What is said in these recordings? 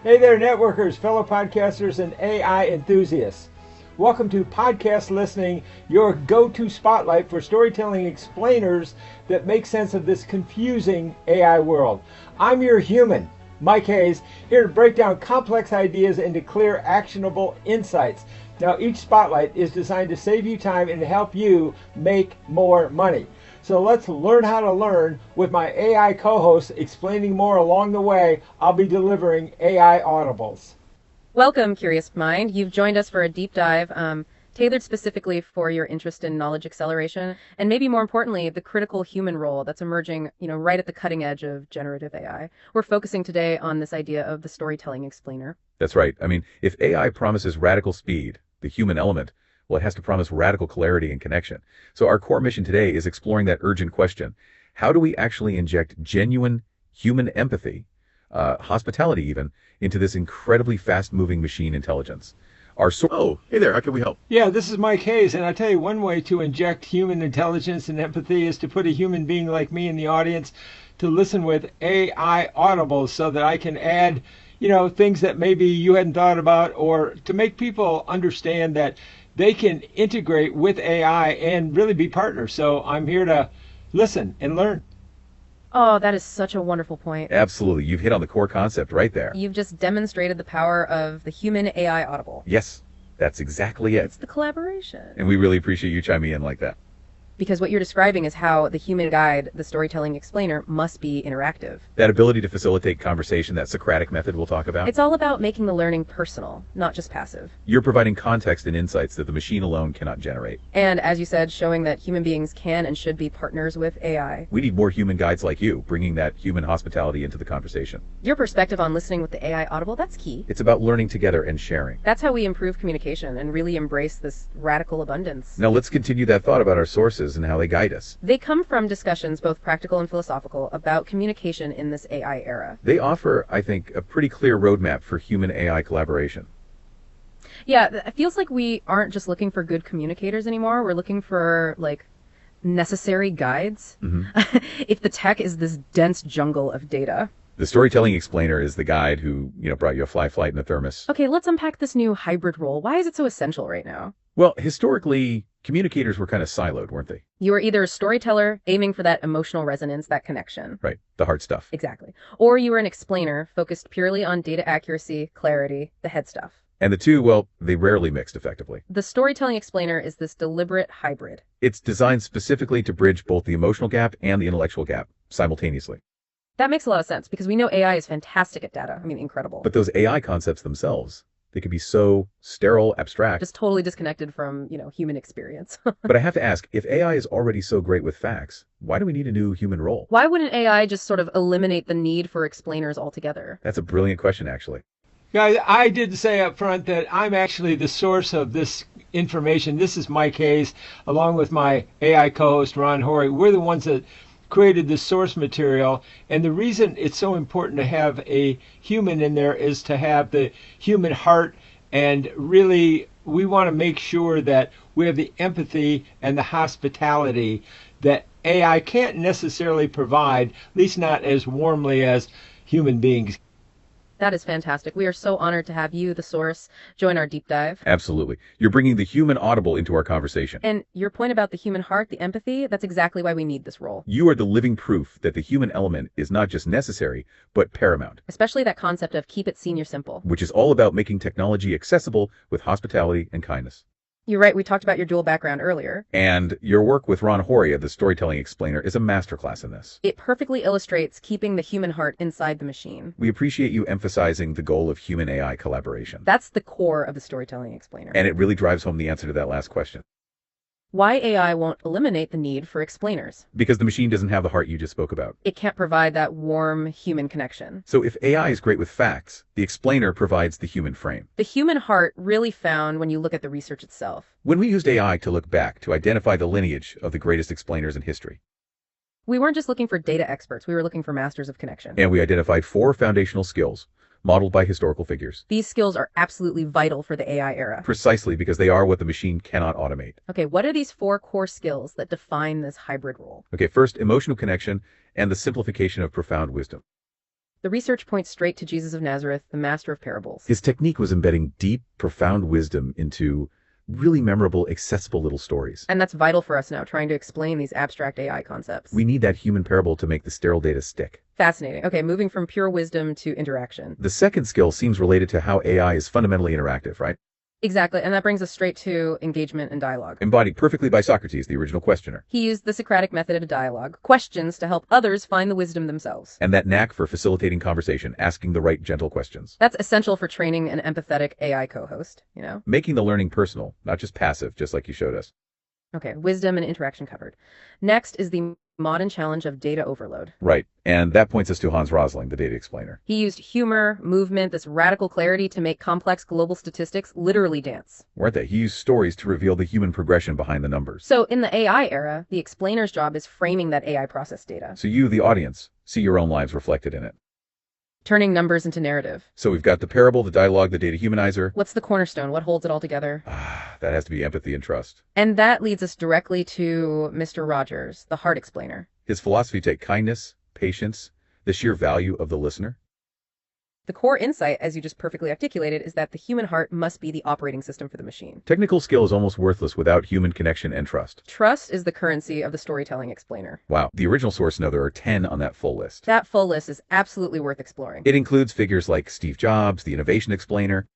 Hey there, networkers, fellow podcasters, and AI enthusiasts. Welcome to Podcast Listening, your go-to spotlight for storytelling explainers that make sense of this confusing AI world. I'm your human, Mike Hayes, here to break down complex ideas into clear, actionable insights. Now, each spotlight is designed to save you time and help you make more money. So let's learn how to learn with my AI co-hosts explaining more along the way. I'll be delivering AI audibles. Welcome, Curious Mind. You've joined us for a deep dive tailored specifically for your interest in knowledge acceleration and maybe more importantly, the critical human role that's emerging, right at the cutting edge of generative AI. We're focusing today on this idea of the storytelling explainer. That's right. I mean, if AI promises radical speed, the human element, well, it has to promise radical clarity and connection. So our core mission today is exploring that urgent question. How do we actually inject genuine human empathy, hospitality even, into this incredibly fast-moving machine intelligence? Oh, hey there, how can we help? Yeah, this is Mike Hayes, and I tell you, one way to inject human intelligence and empathy is to put a human being like me in the audience to listen with AI audibles so that I can add, things that maybe you hadn't thought about, or to make people understand that they can integrate with AI and really be partners. So I'm here to listen and learn. Oh, that is such a wonderful point. Absolutely. You've hit on the core concept right there. You've just demonstrated the power of the human AI audible. Yes, that's exactly it. It's the collaboration. And we really appreciate you chiming in like that. Because what you're describing is how the human guide, the storytelling explainer, must be interactive. That ability to facilitate conversation, that Socratic method we'll talk about. It's all about making the learning personal, not just passive. You're providing context and insights that the machine alone cannot generate. And as you said, showing that human beings can and should be partners with AI. We need more human guides like you, bringing that human hospitality into the conversation. Your perspective on listening with the AI audible, that's key. It's about learning together and sharing. That's how we improve communication and really embrace this radical abundance. Now let's continue that thought about our sources and how they guide us. They come from discussions, both practical and philosophical, about communication in this AI era. They offer, I think, a pretty clear roadmap for human AI collaboration. Yeah, it feels like we aren't just looking for good communicators anymore. We're looking for, necessary guides. Mm-hmm. If the tech is this dense jungle of data. The storytelling explainer is the guide who, brought you a fly flight and a thermos. Okay, let's unpack this new hybrid role. Why is it so essential right now? Well, historically, communicators were kind of siloed, weren't they? You were either a storyteller aiming for that emotional resonance, that connection. Right, the hard stuff. Exactly. Or you were an explainer focused purely on data accuracy, clarity, the head stuff. And the two, well, they rarely mixed effectively. The storytelling explainer is this deliberate hybrid. It's designed specifically to bridge both the emotional gap and the intellectual gap simultaneously. That makes a lot of sense because we know AI is fantastic at data. I mean, incredible. But those AI concepts themselves, they can be so sterile, abstract. Just totally disconnected from, human experience. But I have to ask, if AI is already so great with facts, why do we need a new human role? Why wouldn't AI just sort of eliminate the need for explainers altogether? That's a brilliant question, actually. Guys, I did say up front that I'm actually the source of this information. This is Mike Hayes, along with my AI co-host, Ron Horry. We're the ones that created the source material, and the reason it's so important to have a human in there is to have the human heart, and really we want to make sure that we have the empathy and the hospitality that AI can't necessarily provide, at least not as warmly as human beings. That is fantastic. We are so honored to have you, the source, join our deep dive. Absolutely. You're bringing the human audible into our conversation. And your point about the human heart, the empathy, that's exactly why we need this role. You are the living proof that the human element is not just necessary, but paramount. Especially that concept of keep it senior simple. Which is all about making technology accessible with hospitality and kindness. You're right, we talked about your dual background earlier. And your work with Ron Horry of the Storytelling Explainer is a masterclass in this. It perfectly illustrates keeping the human heart inside the machine. We appreciate you emphasizing the goal of human AI collaboration. That's the core of the Storytelling Explainer. And it really drives home the answer to that last question. Why AI won't eliminate the need for explainers. Because the machine doesn't have the heart you just spoke about. It can't provide that warm human connection. So if AI is great with facts, the explainer provides the human frame. The human heart really found when you look at the research itself. When we used AI to look back to identify the lineage of the greatest explainers in history, we weren't just looking for data experts, we were looking for masters of connection. And we identified 4 foundational skills modeled by historical figures. These skills are absolutely vital for the AI era. Precisely because they are what the machine cannot automate. Okay, what are these 4 core skills that define this hybrid role? Okay, first, emotional connection and the simplification of profound wisdom. The research points straight to Jesus of Nazareth, the master of parables. His technique was embedding deep, profound wisdom into really memorable, accessible little stories. And that's vital for us now, trying to explain these abstract AI concepts. We need that human parable to make the sterile data stick. Fascinating. Okay, moving from pure wisdom to interaction. The second skill seems related to how AI is fundamentally interactive, right? Exactly, and that brings us straight to engagement and dialogue. Embodied perfectly by Socrates, the original questioner. He used the Socratic method of dialogue, questions to help others find the wisdom themselves. And that knack for facilitating conversation, asking the right gentle questions. That's essential for training an empathetic AI co-host, you know? Making the learning personal, not just passive, just like you showed us. Okay, wisdom and interaction covered. Next is the modern challenge of data overload. Right, and that points us to Hans Rosling, the data explainer. He used humor, movement, this radical clarity to make complex global statistics literally dance. Weren't they? He used stories to reveal the human progression behind the numbers. So in the AI era, the explainer's job is framing that AI process data. So you, the audience, see your own lives reflected in it. Turning numbers into narrative. So we've got the parable, the dialogue, the data humanizer. What's the cornerstone? What holds it all together? That has to be empathy and trust. And that leads us directly to Mr. Rogers, the heart explainer. His philosophy take kindness, patience, the sheer value of the listener. The core insight, as you just perfectly articulated, is that the human heart must be the operating system for the machine. Technical skill is almost worthless without human connection and trust. Trust is the currency of the storytelling explainer. Wow, the original source, no, there are 10 on that full list. That full list is absolutely worth exploring. It includes figures like Steve Jobs, the innovation explainer.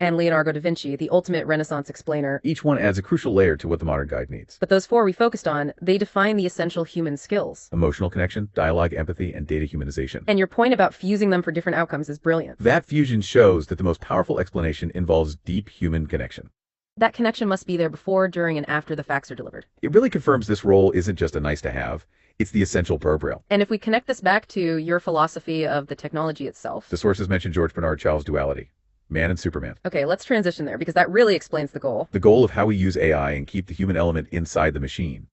And Leonardo da Vinci, the ultimate Renaissance explainer. Each one adds a crucial layer to what the modern guide needs. But those four we focused on, they define the essential human skills. Emotional connection, dialogue, empathy, and data humanization. And your point about fusing them for different outcomes is brilliant. That fusion shows that the most powerful explanation involves deep human connection. That connection must be there before, during, and after the facts are delivered. It really confirms this role isn't just a nice to have, it's the essential guardrail. And if we connect this back to your philosophy of the technology itself. The sources mention George Bernard Shaw's duality. Man and Superman. Okay, let's transition there because that really explains the goal. The goal of how we use AI and keep the human element inside the machine.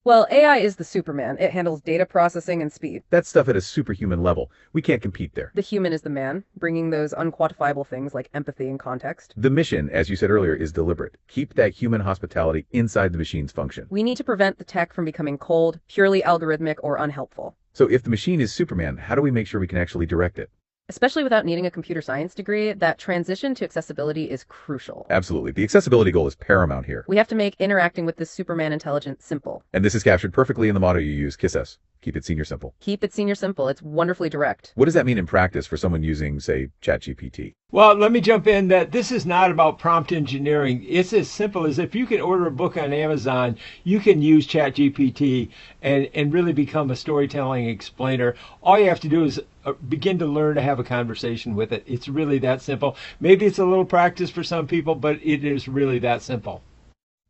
Well, AI is the Superman. It handles data processing and speed. That's stuff at a superhuman level. We can't compete there. The human is the man, bringing those unquantifiable things like empathy and context. The mission, as you said earlier, is deliberate. Keep that human hospitality inside the machine's function. We need to prevent the tech from becoming cold, purely algorithmic, or unhelpful. So if the machine is Superman, how do we make sure we can actually direct it? Especially without needing a computer science degree, that transition to accessibility is crucial. Absolutely. The accessibility goal is paramount here. We have to make interacting with this Superman intelligence simple. And this is captured perfectly in the motto you use, KISS us. Keep it senior simple. Keep it senior simple. It's wonderfully direct. What does that mean in practice for someone using, say, ChatGPT? Well, let me jump in that this is not about prompt engineering. It's as simple as if you can order a book on Amazon, you can use ChatGPT and really become a storytelling explainer. All you have to do is begin to learn to have a conversation with it. It's really that simple. Maybe it's a little practice for some people, but it is really that simple.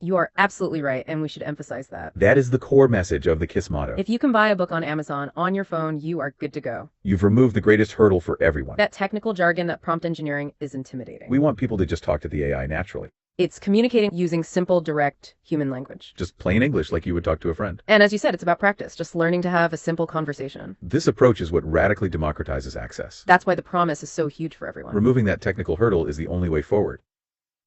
You are absolutely right, and we should emphasize that. That is the core message of the KISS motto. If you can buy a book on Amazon on your phone, you are good to go. You've removed the greatest hurdle for everyone. That technical jargon, that prompt engineering, is intimidating. We want people to just talk to the AI naturally. It's communicating using simple, direct human language. Just plain English like you would talk to a friend. And as you said, it's about practice, just learning to have a simple conversation. This approach is what radically democratizes access. That's why the promise is so huge for everyone. Removing that technical hurdle is the only way forward.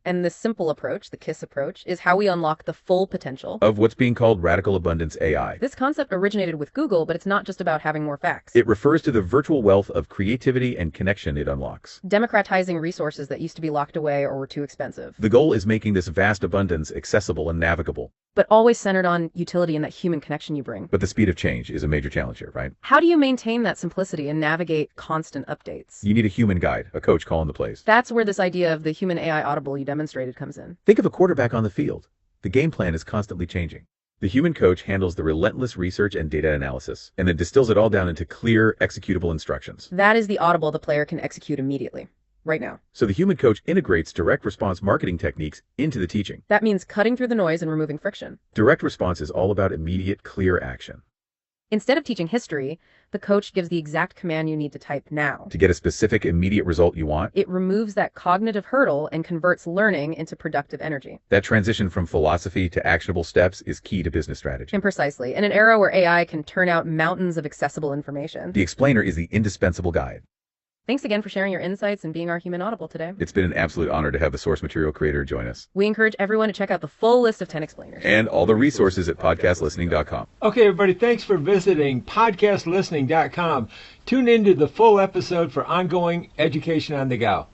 And this simple approach, the KISS approach, is how we unlock the full potential of what's being called radical abundance AI. This concept originated with Google, but it's not just about having more facts. It refers to the virtual wealth of creativity and connection it unlocks. Democratizing resources that used to be locked away or were too expensive. The goal is making this vast abundance accessible and navigable. But always centered on utility and that human connection you bring. But the speed of change is a major challenge here, right? How do you maintain that simplicity and navigate constant updates? You need a human guide, a coach calling the plays. That's where this idea of the human AI audible you demonstrated comes in. Think of a quarterback on the field. The game plan is constantly changing. The human coach handles the relentless research and data analysis, and then distills it all down into clear, executable instructions. That is the audible the player can execute immediately. Right now. So the human coach integrates direct response marketing techniques into the teaching. That means cutting through the noise and removing friction. Direct response is all about immediate, clear action. Instead of teaching history, the coach gives the exact command you need to type now. To get a specific, immediate result you want. It removes that cognitive hurdle and converts learning into productive energy. That transition from philosophy to actionable steps is key to business strategy. And precisely. In an era where AI can turn out mountains of accessible information. The explainer is the indispensable guide. Thanks again for sharing your insights and being our human audible today. It's been an absolute honor to have the source material creator join us. We encourage everyone to check out the full list of 10 explainers. And all the resources at podcastlistening.com. Okay, everybody, thanks for visiting podcastlistening.com. Tune into the full episode for ongoing education on the go.